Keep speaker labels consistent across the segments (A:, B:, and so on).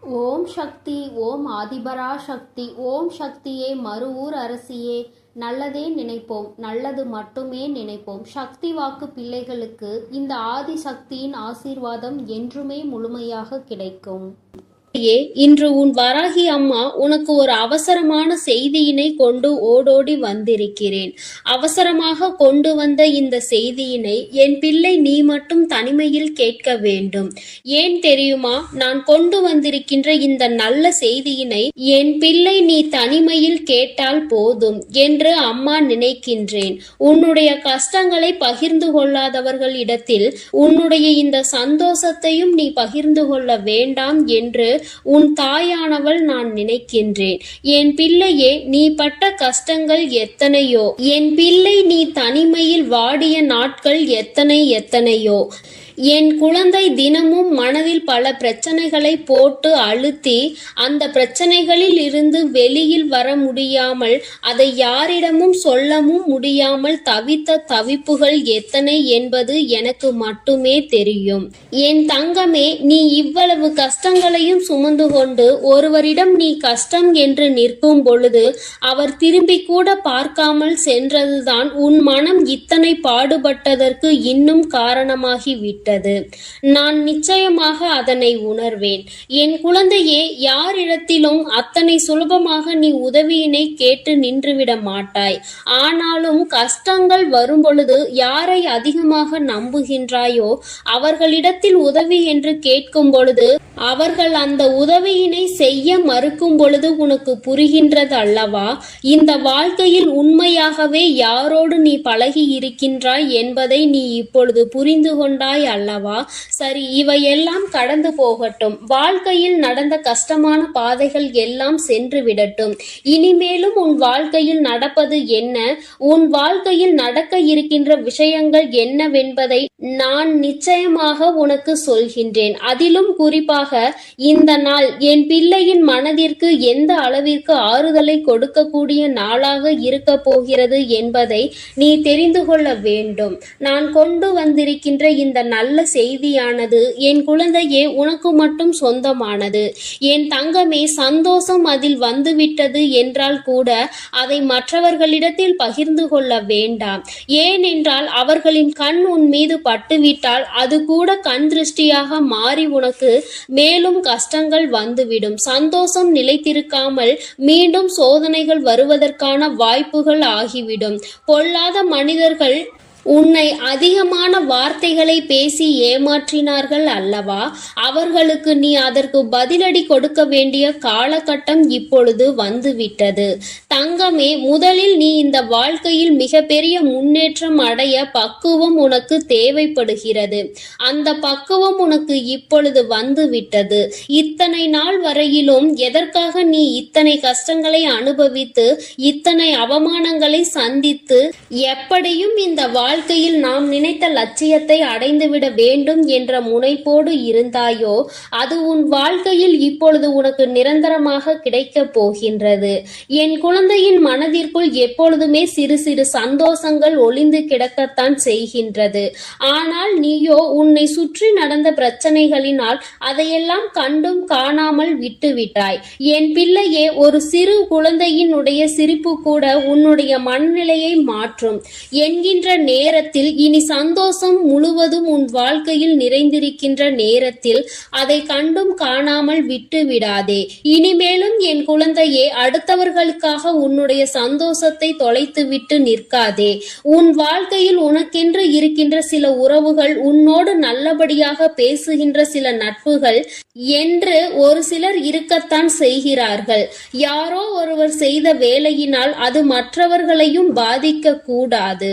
A: ஓம் சக்தி, ஓம் ஆதிபரா சக்தி, ஓம் சக்தியே, மறுவூர் அரசியே. நல்லதே நினைப்போம், நல்லது மட்டுமே நினைப்போம். சக்தி வாக்கு பிள்ளைகளுக்கு இந்த ஆதி சக்தியின் ஆசீர்வாதம் என்றுமே முழுமையாக கிடைக்கும். இன்று உன் வராகி அம்மா உனக்கு ஒரு அவசரமான செய்தியினை கொண்டு ஓடோடி வந்திருக்கிறேன். அவசரமாக கொண்டு வந்த இந்த செய்தியினை என் பிள்ளை நீ மட்டும் தனிமையில் கேட்க வேண்டும். ஏன் தெரியுமா? நான் கொண்டு வந்திருக்கின்ற இந்த நல்ல செய்தியினை என் பிள்ளை நீ தனிமையில் கேட்டால் போதும் என்று அம்மா நினைக்கின்றேன். உன்னுடைய கஷ்டங்களை பகிர்ந்து கொள்ளாதவர்களிடத்தில் உன்னுடைய இந்த சந்தோஷத்தையும் நீ பகிர்ந்து கொள்ள வேண்டாம் என்று உன் தாயானவள் நான் நினைக்கின்றேன். என் பிள்ளையே, நீ பட்ட கஷ்டங்கள் எத்தனையோ, என் பிள்ளை நீ தனிமையில் வாடிய நாட்கள் எத்தனையோ. என் குழந்தை தினமும் மனதில் பல பிரச்சனைகளை போட்டு அழுத்தி அந்த பிரச்சனைகளில் இருந்து வெளியில் வர முடியாமல் அதை யாரிடமும் சொல்லவும் முடியாமல் தவித்த தவிப்புகள் எத்தனை என்பது எனக்கு மட்டுமே தெரியும். என் தங்கமே, நீ இவ்வளவு கஷ்டங்களையும் சுமந்து கொண்டு ஒருவரிடம் நீ கஷ்டம் என்று நிற்கும் பொழுது அவர் திரும்பி கூட பார்க்காமல் சென்றதுதான் உன் மனம் இத்தனை பாடுபட்டதற்கு இன்னும் காரணமாகிவிட்டது. நான் நிச்சயமாக அதனை உணர்வேன். என் குழந்தையே, யாரிடத்திலும் அத்தனை சுலபமாக நீ உதவியினை கேட்டு நின்றுவிட மாட்டாய். ஆனாலும் கஷ்டங்கள் வரும் பொழுது யாரை அதிகமாக நம்புகின்றாயோ அவர்களிடத்தில் உதவி என்று கேட்கும் பொழுது அவர்கள் அந்த உதவியினை செய்ய மறுக்கும் பொழுது உனக்கு புரிகின்றது அல்லவா? இந்த வாழ்க்கையில் உண்மையாகவே யாரோடு நீ பழகி இருக்கின்றாய் என்பதை நீ இப்பொழுது புரிந்து கொண்டாய் அல்லவா? சரி, இவையெல்லாம் கடந்து போகட்டும். வாழ்க்கையில் நடந்த கஷ்டமான பாதைகள் எல்லாம் சென்று விடட்டும். இனிமேலும் உன் வாழ்க்கையில் நடப்பது என்ன, உன் வாழ்க்கையில் நடக்க இருக்கின்ற விஷயங்கள் என்னவென்பதை நான் நிச்சயமாக உனக்கு சொல்கின்றேன். அதிலும் குறிப்பாக இந்த நாள் என் பிள்ளையின் மனதிற்கு எந்த அளவிற்கு ஆறுதலை கொடுக்கக்கூடிய நாளாக இருக்க போகிறது என்பதை நீ தெரிந்து கொள்ள வேண்டும். நான் கொண்டு வந்திருக்கின்ற இந்த நல்ல செய்தியானது என் குழந்தையே உனக்கு மட்டும் சொந்தமானது. என் தங்கமே, சந்தோஷம் அதில் வந்துவிட்டது என்றால் கூட அதை மற்றவர்களிடத்தில் பகிர்ந்து கொள்ள வேண்டாம். ஏனென்றால் அவர்களின் கண் உன் மீது பட்டுவிட்டால் அது கூட கண் திருஷ்டியாக மாறி உனக்கு மேலும் கஷ்டங்கள் வந்துவிடும். சந்தோஷம் நிலைத்திருக்காமல் மீண்டும் சோதனைகள் வருவதற்கான வாய்ப்புகள் ஆகிவிடும். பொல்லாத மனிதர்கள் உன்னை அதிகமான வார்த்தைகளை பேசி ஏமாற்றினார்கள் அல்லவா? அவர்களுக்கு நீ அதற்கு பதிலடி கொடுக்க வேண்டிய காலகட்டம் இப்பொழுது வந்துவிட்டது. தங்கமே, முதலில் நீ இந்த வாழ்க்கையில் மிகப்பெரிய முன்னேற்றம் அடைய பக்குவம் உனக்கு தேவைப்படுகிறது. அந்த பக்குவம் உனக்கு இப்பொழுது வந்துவிட்டது. இத்தனை நாள் வரையிலும் எதற்காக நீ இத்தனை கஷ்டங்களை அனுபவித்து இத்தனை அவமானங்களை சந்தித்து எப்படியும் இந்த வாழ்க்கையில் நாம் நினைத்த லட்சியத்தை அடைந்துவிட வேண்டும் என்ற முனைப்போடு இருந்தாயோ அது உன் வாழ்க்கையில் இப்பொழுது உனக்கு நிரந்தரமாக கிடைக்க போகின்றது. என் குழந்தையின் மனதிற்குள் எப்பொழுதுமே சிறு சிறு சந்தோஷங்கள் ஒளிந்து கிடக்கத்தான் செய்கின்றது. ஆனால் நீயோ உன்னை சுற்றி நடந்த பிரச்சனைகளினால் அதையெல்லாம் கண்டும் காணாமல் விட்டுவிட்டாய். என் பிள்ளையே, ஒரு சிறு குழந்தையினுடைய சிரிப்பு கூட உன்னுடைய மனநிலையை மாற்றும் என்கின்ற நேரத்தில் இனி சந்தோஷம் முழுவதும் உன் வாழ்க்கையில் நிறைந்திருக்கின்ற நேரத்தில் அதை கண்டும் காணாமல் விட்டு விடாதே. இனிமேலும் என் குழந்தையே, அடுத்தவர்களுக்காக உன்னுடைய சந்தோஷத்தை தொலைத்துவிட்டு நிற்காதே. உன் வாழ்க்கையில் உனக்கென்று இருக்கின்ற சில உறவுகள், உன்னோடு நல்லபடியாக பேசுகின்ற சில நட்புகள் என்று ஒரு சிலர் இருக்கத்தான் செய்கிறார்கள். யாரோ ஒருவர் செய்த வேலையினால் அது மற்றவர்களையும் பாதிக்க கூடாது.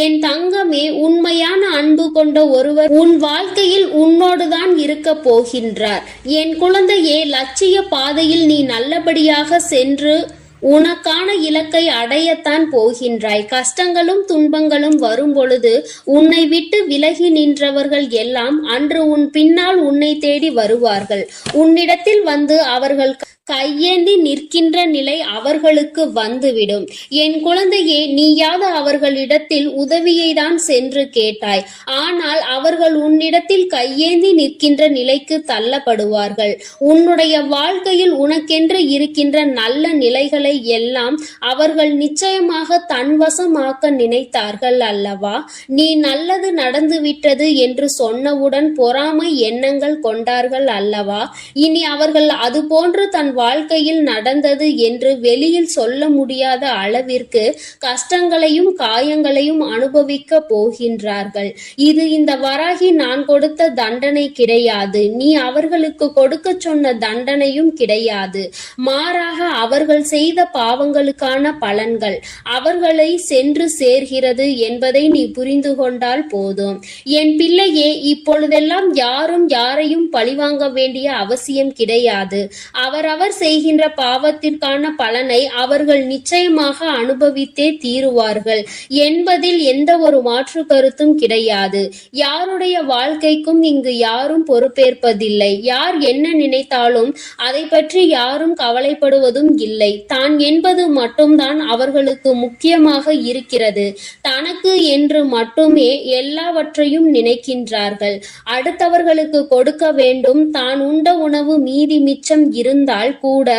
A: என் தங்கமே, உண்மையான அன்பு கொண்ட ஒருவர் உன் வாழ்க்கையில் உன்னோடுதான் இருக்க போகின்றார். என் குழந்தையே, லட்சிய பாதையில் நீ நல்லபடியாக சென்று உனக்கான இலக்கை அடையத்தான் போகின்றாய். கஷ்டங்களும் துன்பங்களும் வரும் பொழுது உன்னை விட்டு விலகி நின்றவர்கள் எல்லாம் அன்று உன் பின்னால் உன்னை தேடி வருவார்கள். உன்னிடத்தில் வந்து அவர்கள் கையேந்தி நிற்கின்ற நிலை அவர்களுக்கு வந்துவிடும். என் குழந்தையே, நீயாவது அவர்களிடத்தில் உதவியை தான் சென்று கேட்டாய். ஆனால் அவர்கள் உன்னிடத்தில் கையேந்தி நிற்கின்ற நிலைக்கு தள்ளப்படுவார்கள். உன்னுடைய வாழ்க்கையில் உனக்கென்று இருக்கின்ற நல்ல நிலைகளை எல்லாம் அவர்கள் நிச்சயமாக தன்வசமாக்க நினைத்தார்கள் அல்லவா? நீ நல்லது நடந்துவிட்டது என்று சொன்னவுடன் பொறாமை எண்ணங்கள் கொண்டார்கள் அல்லவா? இனி அவர்கள் அதுபோன்று தன் வாழ்க்கையில் நடந்தது என்று வெளியில் சொல்ல முடியாத அளவிற்கு கஷ்டங்களையும் காயங்களையும் அனுபவிக்க போகின்றார்கள். இது இந்த வராகி நான் கொடுத்த தண்டனை கிடையாது. நீ அவர்களுக்கு கொடுக்க சொன்ன தண்டனையும் கிடையாது. மாறாக அவர்கள் செய்த பாவங்களுக்கான பலன்கள் அவர்களை சென்று சேர்கிறது என்பதை நீ புரிந்து கொண்டால் போதும். என் பிள்ளையே, இப்பொழுதெல்லாம் யாரும் யாரையும் பழிவாங்க வேண்டிய அவசியம் கிடையாது. அவரவர் செய்கின்ற பாவத்திற்கான பலனை அவர்கள் நிச்சயமாக அனுபவித்தே தீருவார்கள் என்பதில் எந்த ஒரு மாற்று கருத்தும் கிடையாது. யாருடைய வாழ்க்கைக்கும் இங்கு யாரும் பொறுப்பேற்பதில்லை. யார் என்ன நினைத்தாலும் அதை பற்றி யாரும் கவலைப்படுவதும் இல்லை. தான் என்பது மட்டும்தான் அவர்களுக்கு முக்கியமாக இருக்கிறது. தனக்கு என்று மட்டுமே எல்லாவற்றையும் நினைக்கின்றார்கள். அடுத்தவர்களுக்கு கொடுக்க வேண்டும். தான் உண்ட உணவு மீதி மிச்சம் இருந்தால் கூட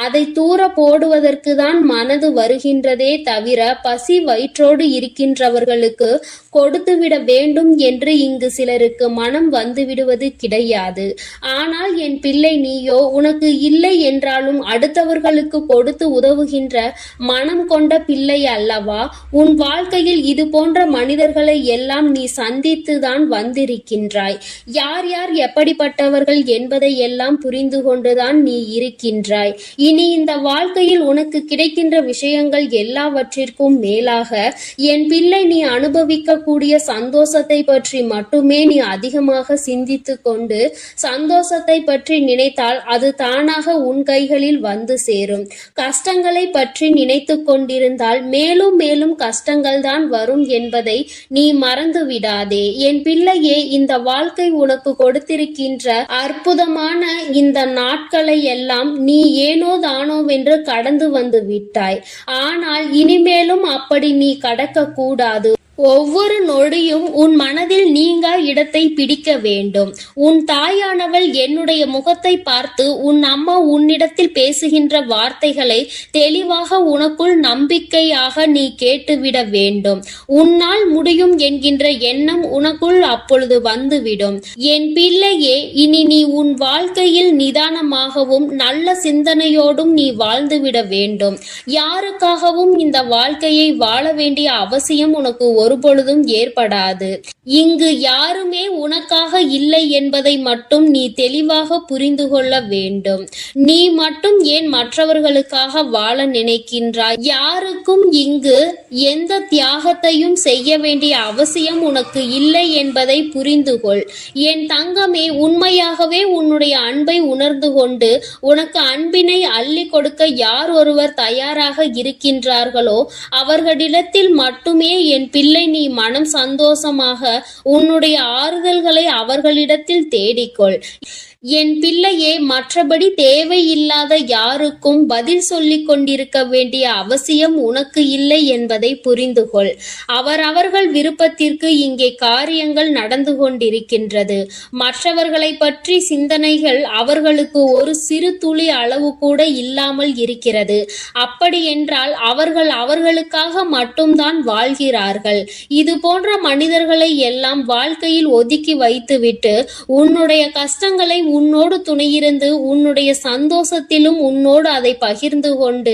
A: அதை தூர போடுவதற்கு தான் மனது வருகின்றதே தவிர பசி வயிற்றோடு இருக்கின்றவர்களுக்கு கொடுத்துவிட வேண்டும் என்று இங்கு சிலருக்கு மனம் வந்துவிடுவது கிடையாது. ஆனால் என் பிள்ளை, நீயோ உனக்கு இல்லை என்றாலும் அடுத்தவர்களுக்கு கொடுத்து உதவுகின்ற மனம் கொண்ட பிள்ளை அல்லவா? உன் வாழ்க்கையில் இது போன்ற மனிதர்களை எல்லாம் நீ சந்தித்துதான் வந்திருக்கின்றாய். யார் யார் எப்படிப்பட்டவர்கள் என்பதை எல்லாம் புரிந்து கொண்டுதான் நீ இருக்கின்றாய். இனி இந்த வாழ்க்கையில் உனக்கு கிடைக்கின்ற விஷயங்கள் எல்லாவற்றிற்கும் மேலாக என் பிள்ளை, நீ அனுபவிக்க கூடிய சந்தோஷத்தை பற்றி மட்டுமே நீ அதிகமாக சிந்தித்து கொண்டு சந்தோஷத்தை பற்றி நினைத்தால் அது தானாக உன் கைகளில் வந்து சேரும். கஷ்டங்களை பற்றி நினைத்து கொண்டிருந்தால் மேலும் மேலும் கஷ்டங்கள் தான் வரும் என்பதை நீ மறந்து விடாதே. என் பிள்ளையே, இந்த வாழ்க்கை உனக்கு கொடுத்திருக்கின்ற அற்புதமான இந்த நாட்களை எல்லாம் நீ ஏனோ தானோவென்று கடந்து வந்து விட்டாய். ஆனால் இனிமேலும் அப்படி நீ கடக்க கூடாது. ஒவ்வொரு நொடியும் உன் மனதில் நீங்கா இடத்தை பிடிக்க வேண்டும். உன் தாயானவள் என்னுடைய முகத்தை பார்த்து உன் அம்மா உன்னிடத்தில் பேசுகின்ற வார்த்தைகளை தெளிவாக உனக்குள் நம்பிக்கையாக நீ கேட்டுவிட வேண்டும். உன்னால் முடியும் என்கின்ற எண்ணம் உனக்குள் அப்பொழுது வந்துவிடும். என் பிள்ளையே, இனி நீ உன் வாழ்க்கையில் நிதானமாகவும் நல்ல சிந்தனையோடும் நீ வாழ்ந்துவிட வேண்டும். யாருக்காகவும் இந்த வாழ்க்கையை வாழ வேண்டிய அவசியம் உனக்கு ஒருபொழுதும் ஏற்படாது. இங்கு யாருமே உனக்காக இல்லை என்பதை மட்டும் நீ தெளிவாக புரிந்து கொள்ள வேண்டும். நீ மட்டும் ஏன் மற்றவர்களுக்காக வாழ நினைக்கின்றாய்? யாருக்கும் இங்கு எந்த தியாகத்தையும் செய்ய வேண்டிய அவசியம் உனக்கு இல்லை என்பதை புரிந்து கொள். என் தங்கமே, உண்மையாகவே உன்னுடைய அன்பை உணர்ந்து கொண்டு உனக்கு அன்பினை அள்ளி கொடுக்க யார் ஒருவர் தயாராக இருக்கின்றார்களோ அவர்களிடத்தில் மட்டுமே என் பிள்ளை நீ மனம் சந்தோஷமாக உன்னுடைய ஆறுதல்களை அவர்களிடத்தில் தேடிக்கொள். என் பிள்ளையே, மற்றபடி தேவையில்லாத யாருக்கும் பதில் சொல்லிக் கொண்டிருக்க வேண்டிய அவசியம் உனக்கு இல்லை என்பதை புரிந்து கொள். அவரவர்கள் விருப்பத்திற்கு இங்கே காரியங்கள் நடந்து கொண்டிருக்கின்றது. மற்றவர்களை பற்றி சிந்தனைகள் அவர்களுக்கு ஒரு சிறு துளி அளவு கூட இல்லாமல் இருக்கிறது. அப்படி என்றால் அவர்கள் அவர்களுக்காக மட்டும்தான் வாழ்கிறார்கள். இது போன்ற மனிதர்களை எல்லாம் வாழ்க்கையில் ஒதுக்கி வைத்துவிட்டு உன்னுடைய கஷ்டங்களை உன்னோடு துணையிருந்து உன்னுடைய சந்தோஷத்திலும் உன்னோடு அதை பகிர்ந்து கொண்டு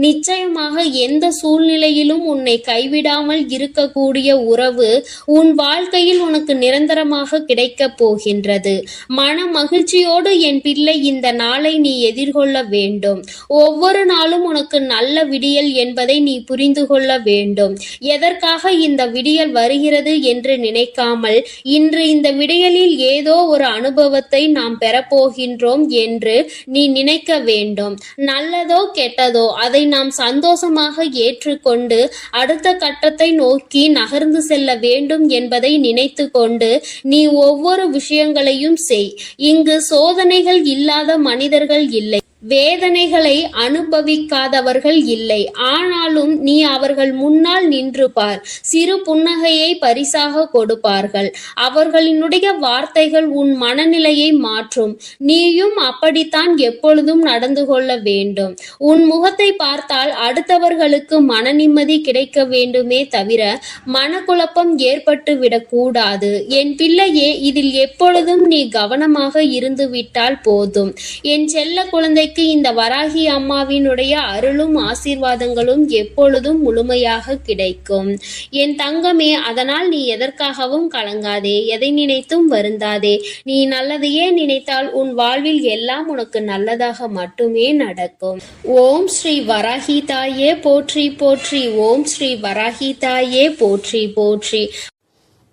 A: நிச்சயமாக எந்த சூழ்நிலையிலும் உன்னை கைவிடாமல் இருக்கக்கூடிய உறவு உன் வாழ்க்கையில் உனக்கு நிரந்தரமாக கிடைக்கப் போகின்றது. மன மகிழ்ச்சியோடு என் பிள்ளை இந்த நாளை நீ எதிர்கொள்ள வேண்டும். ஒவ்வொரு நாளும் உனக்கு நல்ல விடியல் என்பதை நீ புரிந்து கொள்ள வேண்டும். எதற்காக இந்த விடியல் வருகிறது என்று நினைக்காமல் இன்று இந்த விடியலில் ஏதோ ஒரு அனுபவத்தை நாம் பெறப்போகின்றோம் என்று நீ நினைக்க வேண்டும். நல்லதோ கெட்டதோ அதை நாம் சந்தோஷமாக ஏற்றுக்கொண்டு அடுத்த கட்டத்தை நோக்கி நகர்ந்து செல்ல வேண்டும் என்பதை நினைத்து கொண்டு நீ ஒவ்வொரு விஷயங்களையும் செய். இங்கு சோதனைகள் இல்லாத மனிதர்கள் இல்லை, வேதனைகளை அனுபவிக்காதவர்கள் இல்லை. ஆனாலும் நீ அவர்கள் முன்னால் நின்று பார். சிறு புன்னகையை பரிசாக கொடுப்பார்கள். அவர்களினுடைய வார்த்தைகள் உன் மனநிலையை மாற்றும். நீயும் அப்படித்தான் எப்பொழுதும் நடந்து கொள்ள வேண்டும். உன் முகத்தை பார்த்தால் அடுத்தவர்களுக்கு மன நிம்மதி கிடைக்க வேண்டுமே தவிர மனக்குழப்பம் ஏற்பட்டு விடக்கூடாது. என் பிள்ளையே, இதில் எப்பொழுதும் நீ கவனமாக இருந்து விட்டால் போதும். என் செல்ல குழந்தை இந்த வராகி அம்மாவினுடைய அருளும் ஆசீர்வாதங்களும் எப்பொழுதும் முழுமையாக கிடைக்கும். என் தங்கமே, அதனால் நீ எதற்காகவும் கலங்காதே, எதை நினைத்தும் வருந்தாதே. நீ நல்லதையே நினைத்தால் உன் வாழ்வில் எல்லாம் உனக்கு நல்லதாக மட்டுமே நடக்கும். ஓம் ஸ்ரீ வராகி தாயே போற்றி போற்றி. ஓம் ஸ்ரீ வராகி தாயே போற்றி போற்றி.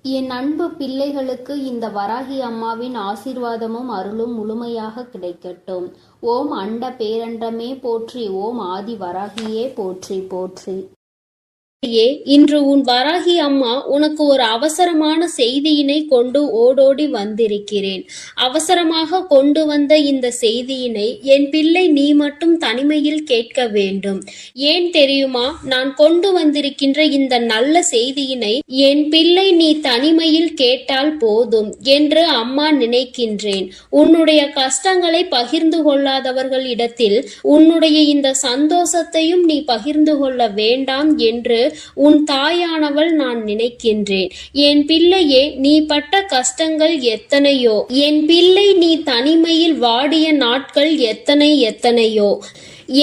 A: என் அன்பு பிள்ளைகளுக்கு இந்த வராகி அம்மாவின் ஆசீர்வாதமும் அருளும் முழுமையாக கிடைக்கட்டும். ஓம் அண்ட பேரண்டமே போற்றி. ஓம் ஆதி வராகியே போற்றி போற்றி. இன்று உன் வராகி அம்மா உனக்கு ஒரு அவசரமான செய்தியினை கொண்டு ஓடோடி வந்திருக்கிறேன். அவசரமாக கொண்டு வந்த இந்த செய்தியினை என் பிள்ளை நீ மட்டும் தனிமையில் கேட்க வேண்டும். ஏன் தெரியுமா? நான் கொண்டு வந்திருக்கின்ற இந்த நல்ல செய்தியினை என் பிள்ளை நீ தனிமையில் கேட்டால் போதும் என்று அம்மா நினைக்கின்றேன். உன்னுடைய கஷ்டங்களை பகிர்ந்து கொள்ளாதவர்களிடத்தில் உன்னுடைய இந்த சந்தோஷத்தையும் நீ பகிர்ந்து கொள்ள வேண்டாம் என்று உன் தாயானவள் நான் நினைக்கின்றேன். என் பிள்ளையே, நீ பட்ட கஷ்டங்கள் எத்தனையோ, என் பிள்ளை நீ தனிமையில் வாடிய நாட்கள் எத்தனையோ.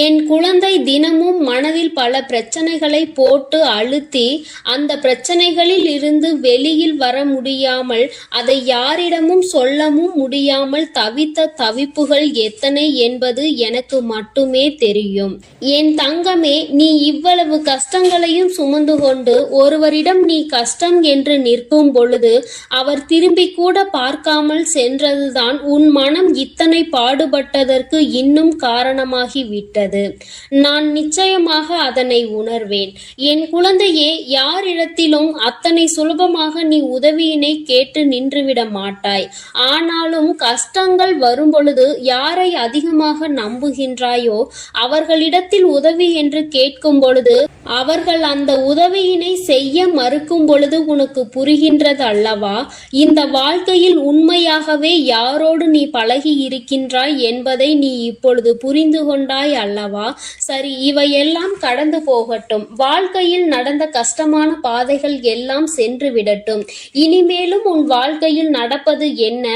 A: என் குழந்தை தினமும் மனதில் பல பிரச்சனைகளை போட்டு அழுத்தி அந்த பிரச்சனைகளில் இருந்து வெளியில் வர முடியாமல் அதை யாரிடமும் சொல்லவும் முடியாமல் தவித்த தவிப்புகள் எத்தனை என்பது எனக்கு மட்டுமே தெரியும். என் தங்கமே, நீ இவ்வளவு கஷ்டங்களையும் சுமந்து கொண்டு ஒருவரிடம் நீ கஷ்டம் என்று நிற்கும் பொழுது அவர் திரும்பி கூட பார்க்காமல் சென்றதுதான் உன் மனம் இத்தனை பாடுபட்டதற்கு இன்னும் காரணமாகிவிட்டது. நான் நிச்சயமாக அதனை உணர்வேன். என் குழந்தையே, யாரிடத்திலும் அத்தனை சுலபமாக நீ உதவியினை கேட்டு நின்றுவிட மாட்டாய். ஆனாலும் கஷ்டங்கள் வரும் பொழுது யாரை அதிகமாக நம்புகின்றாயோ அவர்களிடத்தில் உதவி என்று கேட்கும் பொழுது அவர்கள் அந்த உதவியினை செய்ய மறுக்கும் பொழுது உனக்கு புரிகின்றது அல்லவா? இந்த வாழ்க்கையில் உண்மையாகவே யாரோடு நீ பழகி இருக்கின்றாய் என்பதை நீ இப்பொழுது புரிந்து கொண்டாய் அல்லவா? சரி, இவையெல்லாம் கடந்து போகட்டும். வாழ்க்கையில் நடந்த கஷ்டமான பாதைகள் எல்லாம் சென்று விடட்டும். இனிமேலும் உன் வாழ்க்கையில் நடப்பது என்ன,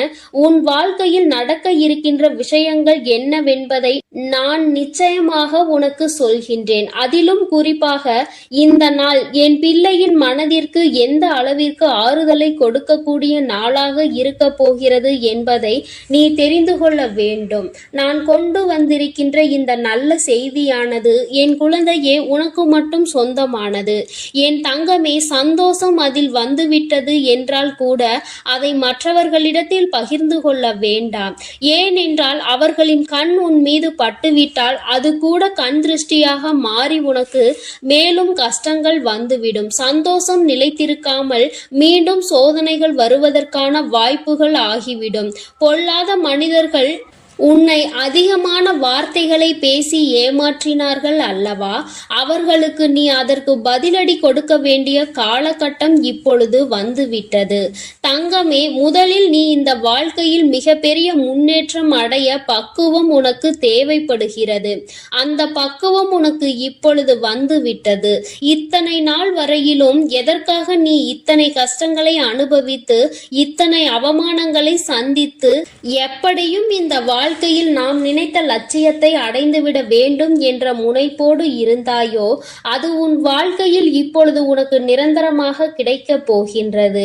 A: உன் வாழ்க்கையில் நடக்க இருக்கின்ற விஷயங்கள் என்னவென்பதை நான் நிச்சயமாக உனக்கு சொல்கின்றேன். அதிலும் குறிப்பாக இந்த நாள் என் பிள்ளையின் மனதிற்கு எந்த அளவிற்கு ஆறுதலை கொடுக்கக்கூடிய நாளாக இருக்க போகிறது என்பதை நீ தெரிந்து கொள்ள வேண்டும். நான் கொண்டு வந்திருக்கின்ற இந்த நல்ல செய்தியானது என் குழந்தையே உனக்கு மட்டும் சொந்தமானது. என் தங்கமே, சந்தோஷம் அதில் வந்துவிட்டது என்றால் கூட அதை மற்றவர்களிடத்தில் பகிர்ந்து கொள்ள வேண்டாம். ஏனென்றால் அவர்களின் கண் உன் மீது பட்டுவிட்டால் அது கூட கண் திருஷ்டியாக மாறி உனக்கு மேலும் கஷ்டங்கள் வந்துவிடும். சந்தோஷம் நிலைத்திருக்காமல் மீண்டும் சோதனைகள் வருவதற்கான வாய்ப்புகள் ஆகிவிடும். பொல்லாத மனிதர்கள் உன்னை அதிகமான வார்த்தைகளை பேசி ஏமாற்றினார்கள் அல்லவா? அவர்களுக்கு நீ அதற்கு பதிலடி கொடுக்க வேண்டிய காலகட்டம் இப்பொழுது வந்துவிட்டது. தங்கமே, முதலில் நீ இந்த வாழ்க்கையில் மிகப்பெரிய முன்னேற்றம் அடைய பக்குவம் உனக்கு தேவைப்படுகிறது. அந்த பக்குவம் உனக்கு இப்பொழுது வந்துவிட்டது. இத்தனை நாள் வரையிலும் எதற்காக நீ இத்தனை கஷ்டங்களை அனுபவித்து இத்தனை அவமானங்களை சந்தித்து எப்படியும் இந்த வாழ்க்கை வாழ்க்கையில் நாம் நினைத்த லட்சியத்தை அடைந்துவிட வேண்டும் என்ற முனைப்போடு இருந்தாயோ அது உன் வாழ்க்கையில் இப்பொழுது உனக்கு நிரந்தரமாக கிடைக்கப் போகின்றது.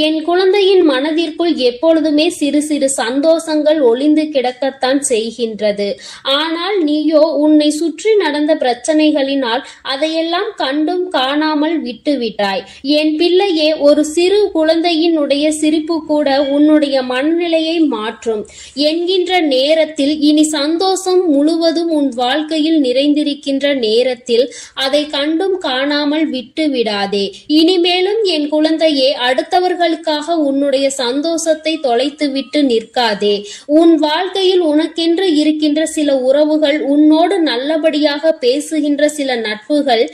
A: என் குழந்தையின் மனதிற்குள் எப்பொழுதுமே சிறு சிறு சந்தோஷங்கள் ஒளிந்து கிடக்கத்தான் செய்கின்றது. ஆனால் நீயோ உன்னை சுற்றி நடந்த பிரச்சனைகளினால் அதையெல்லாம் கண்டும் காணாமல் விட்டுவிட்டாய். என் பிள்ளையே, ஒரு சிறு குழந்தையினுடைய சிரிப்பு கூட உன்னுடைய மனநிலையை மாற்றும் என்கின்ற நேரத்தில் இனி சந்தோஷம் முழுவதும் உன் வாழ்க்கையில் நிறைந்திருக்கின்ற நேரத்தில் அதை கண்டும் காணாமல் விட்டு விடாதே. இனிமேலும் என் குழந்தையே, அடுத்தவர்களுக்காக உன்னுடைய சந்தோஷத்தை தொலைத்துவிட்டு நிற்காதே. உன் வாழ்க்கையில் உனக்கென்று இருக்கின்ற சில உறவுகள், உன்னோடு நல்லபடியாக பேசுகின்ற சில நட்புகள்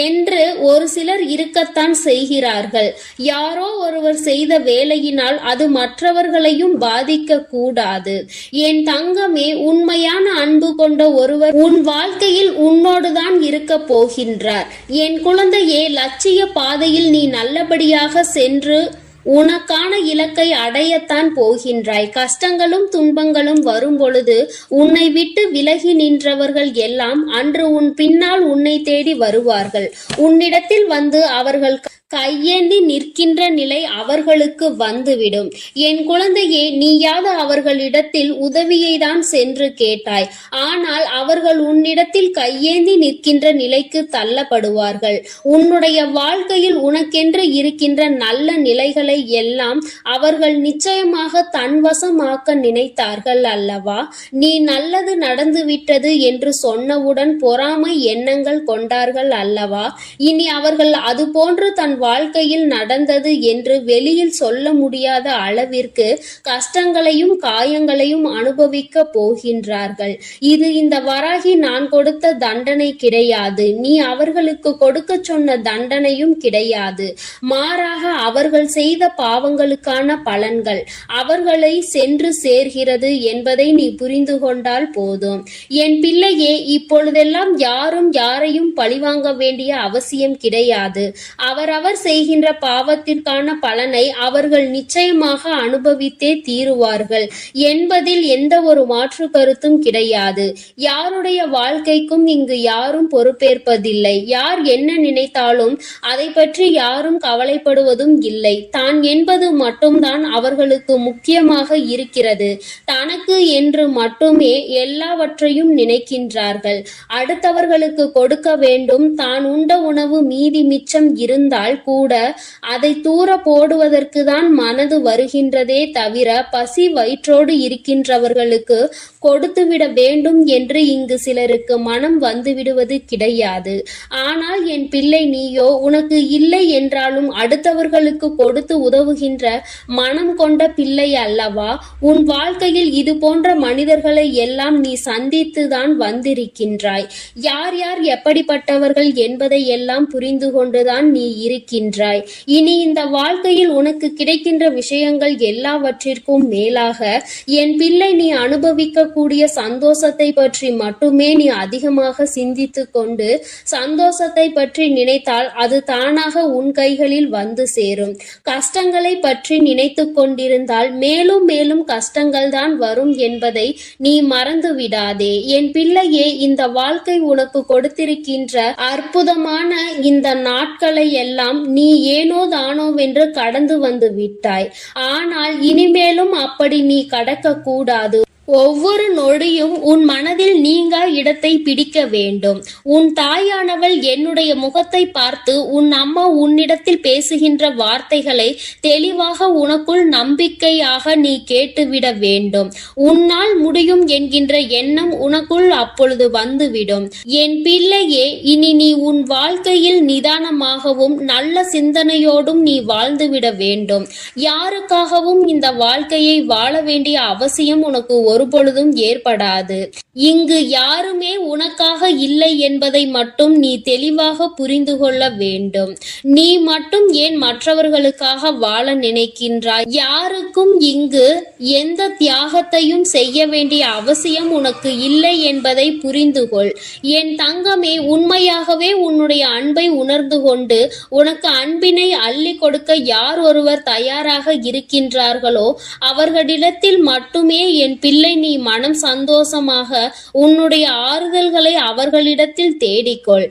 A: என்று ஒரு சிலர் இருக்கத்தான் செய்கிறார்கள். யாரோ ஒருவர் செய்த வேலையினால் அது மற்றவர்களையும் பாதிக்க கூடாது. என் தங்கமே, உண்மையான அன்பு கொண்ட ஒருவர் உன் வாழ்க்கையில் உன்னோடுதான் இருக்க போகின்றார். என் குழந்தையே, லட்சிய பாதையில் நீ நல்லபடியாக சென்று உனக்கான இலக்கை அடையத்தான் போகின்றாய். கஷ்டங்களும் துன்பங்களும் வரும் பொழுது உன்னை விட்டு விலகி நின்றவர்கள் எல்லாம் அன்று உன் பின்னால் உன்னை தேடி வருவார்கள். உன்னிடத்தில் வந்து அவர்கள் கையேந்தி நிற்கின்ற நிலை அவர்களுக்கு வந்துவிடும். என் குழந்தையே, நீயாவது அவர்களிடத்தில் உதவியை தான் சென்று கேட்டாய். ஆனால் அவர்கள் உன்னிடத்தில் கையேந்தி நிற்கின்ற நிலைக்கு தள்ளப்படுவார்கள். உன்னுடைய வாழ்க்கையில் உனக்கென்று இருக்கின்ற நல்ல நிலைகளை எல்லாம் அவர்கள் நிச்சயமாக தன்வசமாக்க நினைத்தார்கள் அல்லவா? நீ நல்லது நடந்துவிட்டது என்று சொன்னவுடன் பொறாமை எண்ணங்கள் கொண்டார்கள் அல்லவா? இனி அவர்கள் அது போன்று தன் வாழ்க்கையில் நடந்தது என்று வெளியில் சொல்ல முடியாத அளவிற்கு கஷ்டங்களையும் காயங்களையும் அனுபவிக்க போகின்றார்கள். இது இந்த வராகி நான் கொடுத்த தண்டனை கிடையாது. நீ அவர்களுக்கு கொடுக்க சொன்ன தண்டனையும் கிடையாது. மாறாக அவர்கள் செய்த பாவங்களுக்கான பலன்கள் அவர்களை சென்று சேர்கிறது என்பதை நீ புரிந்து கொண்டால் போதும். என் பிள்ளையே, இப்பொழுதெல்லாம் யாரும் யாரையும் பழிவாங்க வேண்டிய அவசியம் கிடையாது. அவரவர் செய்கின்ற பாவத்திற்கான பலனை அவர்கள் நிச்சயமாக அனுபவித்தே தீருவார்கள் என்பதில் எந்த ஒரு மாற்று கருத்தும் கிடையாது. யாருடைய வாழ்க்கைக்கும் இங்கு யாரும் பொறுப்பேற்பதில்லை. யார் என்ன நினைத்தாலும் அதை பற்றி யாரும் கவலைப்படுவதும் இல்லை. தான் என்பது மட்டும்தான் அவர்களுக்கு முக்கியமாக இருக்கிறது. தனக்கு என்று மட்டுமே எல்லாவற்றையும் நினைக்கின்றார்கள். அடுத்தவர்களுக்கு கொடுக்க வேண்டும். தான் உண்ட உணவு மீதி மிச்சம் இருந்தால் கூட அதை தூர போடுவதற்கு தான் மனது வருகின்றதே தவிர பசி வயிற்றோடு இருக்கின்றவர்களுக்கு கொடுத்துவிட வேண்டும் என்று இங்கு சிலருக்கு மனம் வந்துவிடுவது கிடையாது. ஆனால் என் பிள்ளை, நீயோ உனக்கு இல்லை என்றாலும் அடுத்தவர்களுக்கு கொடுத்து உதவுகின்ற மனம் கொண்ட பிள்ளை அல்லவா? உன் வாழ்க்கையில் இது போன்ற மனிதர்களை எல்லாம் நீ சந்தித்துதான் வந்திருக்கின்றாய். யார் யார் எப்படிப்பட்டவர்கள் என்பதை எல்லாம் புரிந்து கொண்டுதான் நீ இருக்கின்றாய். இனி இந்த வாழ்க்கையில் உனக்கு கிடைக்கின்ற விஷயங்கள் எல்லாவற்றிற்கும் மேலாக என் பிள்ளை, நீ அனுபவிக்க கூடிய சந்தோஷத்தை பற்றி மட்டுமே நீ அதிகமாக சிந்தித்து கொண்டு சந்தோஷத்தை பற்றி நினைத்தால் அது தானாக உன் கைகளில் வந்து சேரும். கஷ்டங்களை பற்றி நினைத்து கொண்டிருந்தால் மேலும் மேலும் கஷ்டங்கள் தான் வரும் என்பதை நீ மறந்து விடாதே. என் பிள்ளையே, இந்த வாழ்க்கை உனக்கு கொடுத்திருக்கின்ற அற்புதமான இந்த நாட்களை எல்லாம் நீ ஏனோ தானோவென்று கடந்து வந்து விட்டாய். ஆனால் இனிமேலும் அப்படி நீ கடக்க கூடாது. ஒவ்வொரு நொடியும் உன் மனதில் நீங்கா இடத்தை பிடிக்க வேண்டும். உன் தாயானவள் என்னுடைய முகத்தை பார்த்து உன் அம்மா உன்னிடத்தில் பேசுகின்ற வார்த்தைகளை தெளிவாக உனக்குள் நம்பிக்கையாக நீ கேட்டுவிட வேண்டும். உன்னால் முடியும் என்கின்ற எண்ணம் உனக்குள் அப்பொழுது வந்துவிடும். என் பிள்ளையே, இனி நீ உன் வாழ்க்கையில் நிதானமாகவும் நல்ல சிந்தனையோடும் நீ வாழ்ந்துவிட வேண்டும். யாருக்காகவும் இந்த வாழ்க்கையை வாழ வேண்டிய அவசியம் உனக்கு ஒருபொழுதும் ஏற்படாது. இங்கு யாருமே உனக்காக இல்லை என்பதை மட்டும் நீ தெளிவாக புரிந்து கொள்ள வேண்டும். நீ மட்டும் ஏன் மற்றவர்களுக்காக வாழ நினைக்கின்றாய்? யாருக்கும் இங்கு எந்த தியாகத்தையும் செய்ய வேண்டிய அவசியம் உனக்கு இல்லை என்பதை புரிந்து கொள். என் தங்கமே, உண்மையாகவே உன்னுடைய அன்பை உணர்ந்து கொண்டு உனக்கு அன்பினை அள்ளி கொடுக்க யார் ஒருவர் தயாராக இருக்கின்றார்களோ அவர்களிடத்தில் மட்டுமே என் பிள்ளை பிள்ளை நீ மனம் சந்தோஷமாக உன்னுடைய ஆறுதல்களை அவர்களிடத்தில் தேடிக்கொள்.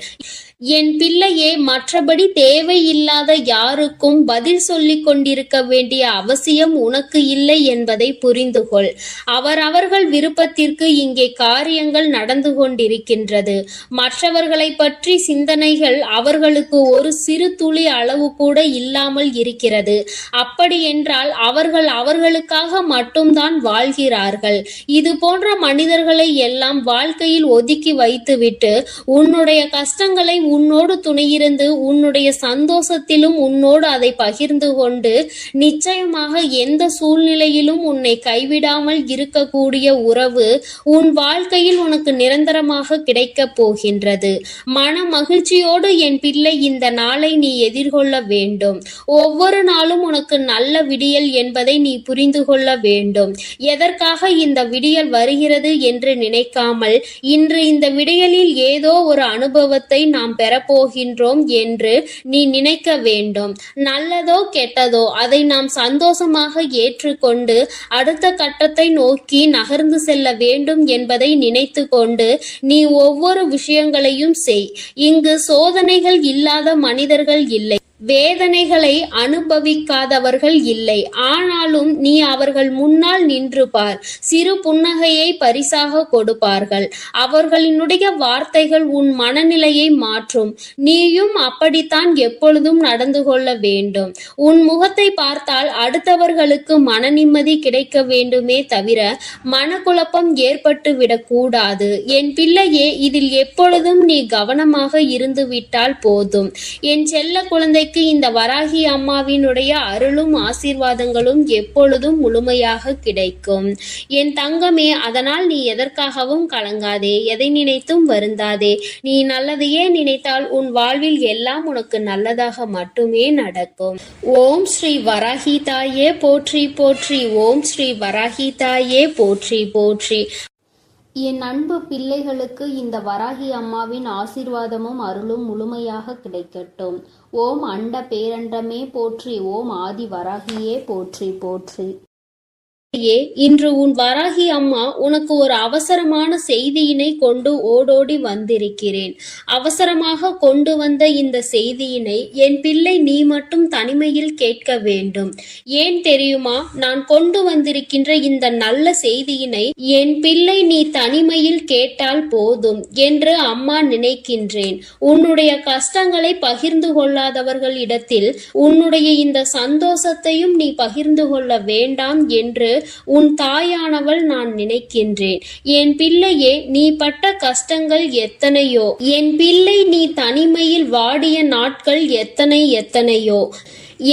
A: என் பிள்ளையே, மற்றபடி தேவையில்லாத யாருக்கும் பதில் சொல்லிக் கொண்டிருக்க வேண்டிய அவசியம் உனக்கு இல்லை என்பதை புரிந்துகொள். அவரவர்கள் விருப்பத்திற்கு இங்கே காரியங்கள் நடந்து கொண்டிருக்கின்றது. மற்றவர்களை பற்றி சிந்தனைகள் அவர்களுக்கு ஒரு சிறு துளி அளவு கூட இல்லாமல் இருக்கிறது. அப்படி என்றால் அவர்கள் அவர்களுக்காக மட்டும்தான் வாழ்கிறார்கள். இது போன்ற மனிதர்களை எல்லாம் வாழ்க்கையில் ஒதுக்கி வைத்துவிட்டு உன்னுடைய கஷ்டங்களை உன்னோடு துணையிருந்து உன்னுடைய சந்தோஷத்திலும் உன்னோடு அதை பகிர்ந்து கொண்டு நிச்சயமாக எந்த சூழ்நிலையிலும் உன்னை கைவிடாமல் இருக்கக்கூடிய உறவு உன் வாழ்க்கையில் உனக்கு நிரந்தரமாக கிடைக்கப் போகின்றது. மன மகிழ்ச்சியோடு என் பிள்ளை இந்த நாளை நீ எதிர்கொள்ள வேண்டும். ஒவ்வொரு நாளும் உனக்கு நல்ல விடியல் என்பதை நீ புரிந்து கொள்ள வேண்டும். எதற்காக இந்த விடியல் வருகிறது என்று நினைக்காமல் இன்று இந்த விடியலில் ஏதோ ஒரு அனுபவத்தை நாம் பெறப்போகின்றோம் என்று நீ நினைக்க வேண்டும். நல்லதோ கெட்டதோ அதை நாம் சந்தோஷமாக ஏற்றுக்கொண்டு அடுத்த கட்டத்தை நோக்கி நகர்ந்து செல்ல வேண்டும் என்பதை நினைத்து கொண்டு நீ ஒவ்வொரு விஷயங்களையும் செய். இங்கு சோதனைகள் இல்லாத மனிதர்கள் இல்லை, வேதனைகளை அனுபவிக்காதவர்கள் இல்லை. ஆனாலும் நீ அவர்கள் முன்னால் நின்று பார். சிறு புன்னகையை பரிசாக கொடுப்பார்கள். அவர்களினுடைய வார்த்தைகள் உன் மனநிலையை மாற்றும். நீயும் அப்படித்தான் எப்பொழுதும் நடந்து கொள்ள வேண்டும். உன் முகத்தை பார்த்தால் அடுத்தவர்களுக்கு மன நிம்மதி கிடைக்க வேண்டுமே தவிர மனக்குழப்பம் ஏற்பட்டு விடக்கூடாது. என் பிள்ளையே, இதில் எப்பொழுதும் நீ கவனமாக இருந்து விட்டால் போதும். என் செல்ல குழந்தை இந்த வராகி அம்மாவினுடைய அருளும் ஆசீர்வாதங்களும் எப்பொழுதும் முழுமையாக கிடைக்கும். என் தங்கமே, அதனால் நீ எதற்காகவும் கலங்காதே, எதை நினைத்தும் வருந்தாதே. நீ நல்லதையே நினைத்தால் உன் வாழ்வில் எல்லாம் உனக்கு நல்லதாக மட்டுமே நடக்கும். ஓம் ஸ்ரீ வராகி தாயே போற்றி போற்றி. ஓம் ஸ்ரீ வராகி தாயே போற்றி போற்றி. என் அன்பு பிள்ளைகளுக்கு இந்த வராகி அம்மாவின் ஆசீர்வாதமும் அருளும் முழுமையாக கிடைக்கட்டும். ஓம் அண்ட பேரண்டமே போற்றி. ஓம் ஆதி வராகியே போற்றி போற்றி. இன்று உன் வராகி அம்மா உனக்கு ஒரு அவசரமான செய்தியினை கொண்டு ஓடோடி வந்திருக்கிறேன். அவசரமாக கொண்டு வந்த இந்த செய்தியினை என் பிள்ளை நீ மட்டும் தனிமையில் கேட்க வேண்டும். ஏன் தெரியுமா? நான் கொண்டு வந்திருக்கின்ற இந்த நல்ல செய்தியினை என் பிள்ளை நீ தனிமையில் கேட்டால் போதும் என்று அம்மா நினைக்கின்றேன். உன்னுடைய கஷ்டங்களை பகிர்ந்து கொள்ளாதவர்கள் இடத்தில் உன்னுடைய இந்த சந்தோஷத்தையும் நீ பகிர்ந்து கொள்ள வேண்டாம் என்று உன் தாயானவள் நான் நினைக்கின்றேன். என் பிள்ளையே, நீ பட்ட கஷ்டங்கள் எத்தனையோ, என் பிள்ளை நீ தனிமையில் வாடிய நாட்கள் எத்தனையோ.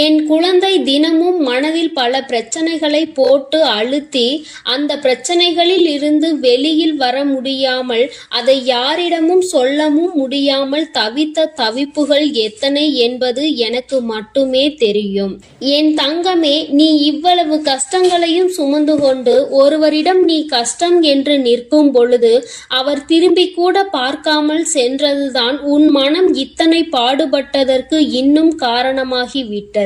A: என் குழந்தை தினமும் மனதில் பல பிரச்சனைகளை போட்டு அழுத்தி அந்த பிரச்சனைகளில் இருந்து வெளியில் வர முடியாமல் அதை யாரிடமும் சொல்லவும் முடியாமல் தவித்த தவிப்புகள் எத்தனை என்பது எனக்கு மட்டுமே தெரியும். என் தங்கமே, நீ இவ்வளவு கஷ்டங்களையும் சுமந்து கொண்டு ஒருவரிடம் நீ கஷ்டம் என்று நிற்கும் பொழுது அவர் திரும்பி கூட பார்க்காமல் சென்றதுதான் உன் மனம் இத்தனை பாடுபட்டதற்கு இன்னும் காரணமாகிவிட்டது.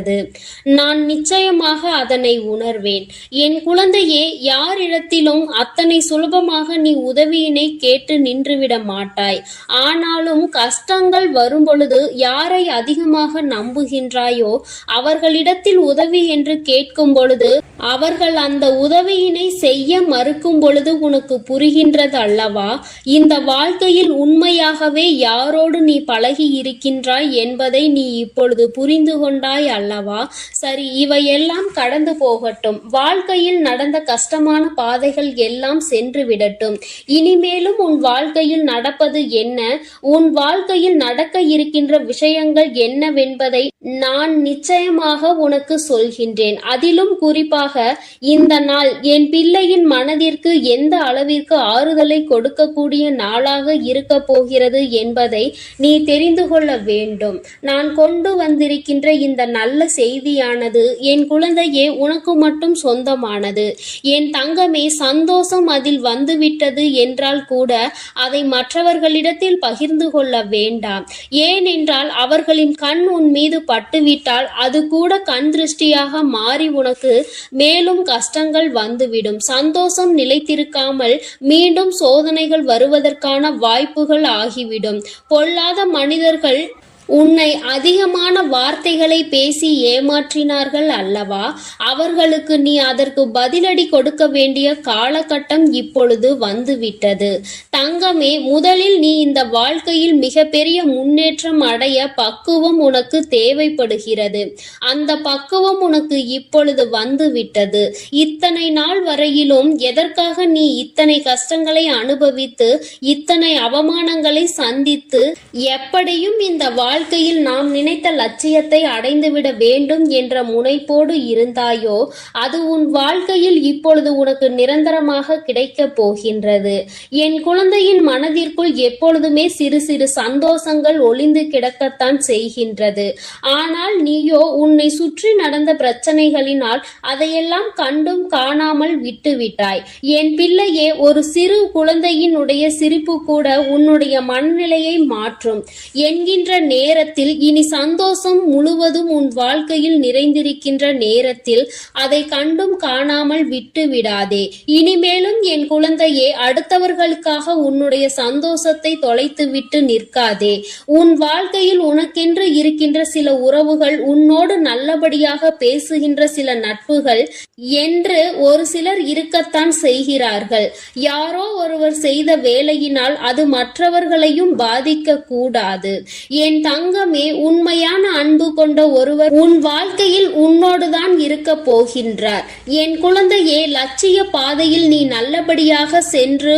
A: நான் நிச்சயமாக அதனை உணர்வேன். என் குழந்தையே, யாரிடத்திலும் அத்தனை சுலபமாக நீ உதவியினை கேட்டு நின்றுவிட மாட்டாய். ஆனாலும் கஷ்டங்கள் வரும் பொழுது யாரை அதிகமாக நம்புகின்றாயோ அவர்களிடத்தில் உதவி என்று கேட்கும் பொழுது அவர்கள் அந்த உதவியினை செய்ய மறுக்கும் பொழுது உனக்கு புரிகின்றது அல்லவா? இந்த வாழ்க்கையில் உண்மையாகவே யாரோடு நீ பழகி இருக்கின்றாய் என்பதை நீ இப்பொழுது புரிந்து கொண்டாய் அல்லவா? சரி, இவையெல்லாம் கடந்து போகட்டும். வாழ்க்கையில் நடந்த கஷ்டமான பாதைகள் எல்லாம் சென்று விடட்டும். இனிமேலும் உன் வாழ்க்கையில் நடப்பது என்ன, உன் வாழ்க்கையில் நடக்க இருக்கின்ற விஷயங்கள் என்னவென்பதை நான் நிச்சயமாக உனக்கு சொல்கின்றேன். அதிலும் குறிப்பாக இந்த நாள் என் பிள்ளையின் மனதிற்கு எந்த அளவிற்கு ஆறுதலை கொடுக்கக்கூடிய நாளாக இருக்க போகிறது என்பதை நீ தெரிந்து கொள்ள வேண்டும். நான் கொண்டு வந்திருக்கின்ற இந்த நல்ல செய்தியானது என் குழந்தையே உனக்கு மட்டும் சொந்தமானது. என் தங்கமே, சந்தோஷம் அதில் வந்துவிட்டது என்றால் கூட அதை மற்றவர்களிடத்தில் பகிர்ந்து கொள்ள வேண்டாம். ஏனென்றால் அவர்களின் கண் உன் மீது பட்டுவிட்டால் அது கூட கண் திருஷ்டியாக மாறி உனக்கு மேலும் கஷ்டங்கள் வந்துவிடும். சந்தோஷம் நிலைத்திருக்காமல் மீண்டும் சோதனைகள் வருவதற்கான வாய்ப்புகள் ஆகிவிடும். பொல்லாத மனிதர்கள் உன்னை அதிகமான வார்த்தைகளை பேசி ஏமாற்றினார்கள் அல்லவா? அவர்களுக்கு நீ அதற்கு பதிலடி கொடுக்க வேண்டிய காலகட்டம் இப்பொழுது வந்துவிட்டது. தங்கமே, முதலில் நீ இந்த வாழ்க்கையில் மிகப்பெரிய முன்னேற்றம் அடைய பக்குவம் உனக்கு தேவைப்படுகிறது. அந்த பக்குவம் உனக்கு இப்பொழுது வந்துவிட்டது. இத்தனை நாள் வரையிலும் எதற்காக நீ இத்தனை கஷ்டங்களை அனுபவித்து இத்தனை அவமானங்களை சந்தித்து எப்படியும் இந்த வாழ்க்கையில் நாம் நினைத்த லட்சியத்தை அடைந்துவிட வேண்டும் என்ற முனைப்போடு இருந்தாயோ, அது உன் வாழ்க்கையில் இப்பொழுது உனக்கு நிரந்தரமாக கிடைக்கப் போகின்றது. என் குழந்தையின் மனதிற்குள் எப்பொழுதுமே சிறு சிறு சந்தோஷங்கள் ஒளிந்து கிடக்கத்தான் செய்கின்றது. ஆனால் நீயோ உன்னை சுற்றி நடந்த பிரச்சனைகளினால் அதையெல்லாம் கண்டும் காணாமல் விட்டுவிட்டாய். என் பிள்ளையே, ஒரு சிறு குழந்தையினுடைய சிரிப்பு கூட உன்னுடைய மனநிலையை மாற்றும் என்கின்ற நேரத்தில் இனி சந்தோஷம் முழுவதும் உன் வாழ்க்கையில் நிறைந்திருக்கின்ற நேரத்தில் அதை கண்டும் காணாமல் விட்டு விடாதே. இனிமேலும் என் குழந்தையே, அடுத்தவர்களுக்காக உன்னுடைய சந்தோஷத்தை தொலைத்துவிட்டு நிற்காதே. உன் வாழ்க்கையில் உனக்கென்று இருக்கின்ற சில உறவுகள், உன்னோடு நல்லபடியாக பேசுகின்ற சில நட்புகள் என்று ஒரு சிலர் இருக்கத்தான் செய்கிறார்கள். யாரோ ஒருவர் செய்த வேலையினால் அது மற்றவர்களையும் பாதிக்க கூடாது. என் தங்கமே, உண்மையான அன்பு கொண்ட ஒருவர் உன் வாழ்க்கையில் உன்னோடுதான் இருக்க போகின்றார். என் குழந்தையே, லட்சிய பாதையில் நீ நல்லபடியாக சென்று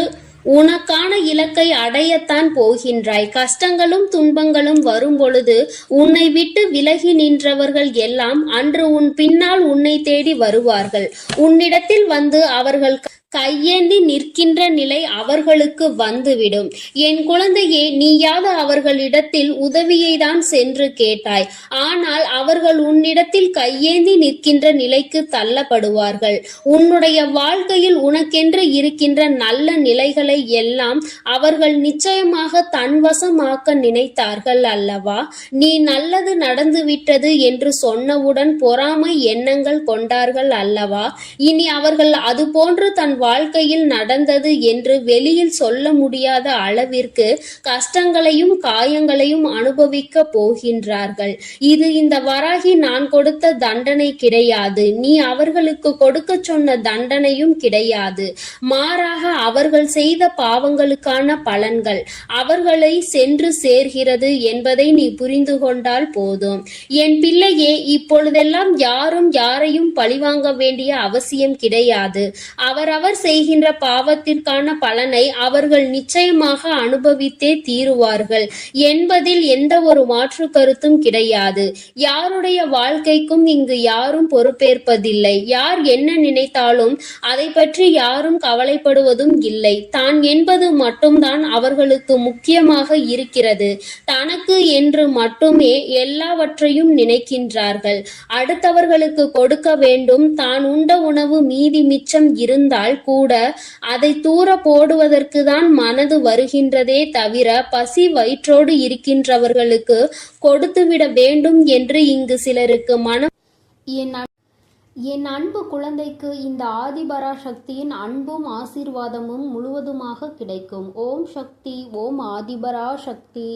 A: உனக்கான இலக்கை அடையத்தான் போகின்றாய். கஷ்டங்களும் துன்பங்களும் வரும் பொழுது உன்னை விட்டு விலகி நின்றவர்கள் எல்லாம் அன்று உன் பின்னால் உன்னை தேடி வருவார்கள். உன்னிடத்தில் வந்து அவர்கள் கையேந்தி நிற்கின்ற நிலை அவர்களுக்கு வந்துவிடும். என் குழந்தையே, நீயாவது அவர்களிடத்தில் உதவியை தான் சென்று கேட்டாய். ஆனால் அவர்கள் உன்னிடத்தில் கையேந்தி நிற்கின்ற நிலைக்கு தள்ளப்படுவார்கள். உன்னுடைய வாழ்க்கையில் உனக்கென்று இருக்கின்ற நல்ல நிலைகளை எல்லாம் அவர்கள் நிச்சயமாக தன்வசமாக்க நினைத்தார்கள் அல்லவா? நீ நல்லது நடந்துவிட்டது என்று சொன்னவுடன் பொறாமை எண்ணங்கள் கொண்டார்கள் அல்லவா? இனி அவர்கள் அது போன்று தன் வாழ்க்கையில் நடந்தது என்று வெளியில் சொல்ல முடியாத அளவிற்கு கஷ்டங்களையும் காயங்களையும் அனுபவிக்க போகின்றார்கள். இது இந்த வராகி நான் கொடுத்த தண்டனை கிடையாது. நீ அவர்களுக்கு கொடுக்க சொன்ன தண்டனையும் கிடையாது. மாறாக அவர்கள் செய்த பாவங்களுக்கான பலன்கள் அவர்களை சென்று சேர்கிறது என்பதை நீ புரிந்து கொண்டால் போதும். என் பிள்ளையே, இப்பொழுதெல்லாம் யாரும் யாரையும் பழிவாங்க வேண்டிய அவசியம் கிடையாது. அவரவர் செய்கின்ற பாவத்திற்கான பலனை அவர்கள் நிச்சயமாக அனுபவித்தே தீருவார்கள் என்பதில் எந்த ஒரு மாற்று கருத்தும் கிடையாது. யாருடைய வாழ்க்கைக்கும் இங்கு யாரும் பொறுப்பேற்பதில்லை. யார் என்ன நினைத்தாலும் அதை பற்றி யாரும் கவலைப்படுவதும் இல்லை. தான் என்பது மட்டும்தான் அவர்களுக்கு முக்கியமாக இருக்கிறது. தனக்கு என்று மட்டுமே எல்லாவற்றையும் நினைக்கின்றார்கள். அடுத்தவர்களுக்கு கொடுக்க வேண்டும். தான் உண்ட உணவு மீதி மிச்சம் இருந்தால் கூட அதை தூர போடுவதற்கு தான் மனது வருகின்றதே தவிர பசி வயிற்றோடு இருக்கின்றவர்களுக்கு கொடுத்துவிட வேண்டும் என்று இங்கு சிலருக்கு மனம். என் அன்பு குழந்தைக்கு இந்த ஆதிபராசக்தியின் அன்பும் ஆசீர்வாதமும் முழுவதுமாக கிடைக்கும். ஓம் சக்தி, ஓம் ஆதிபராசக்தி.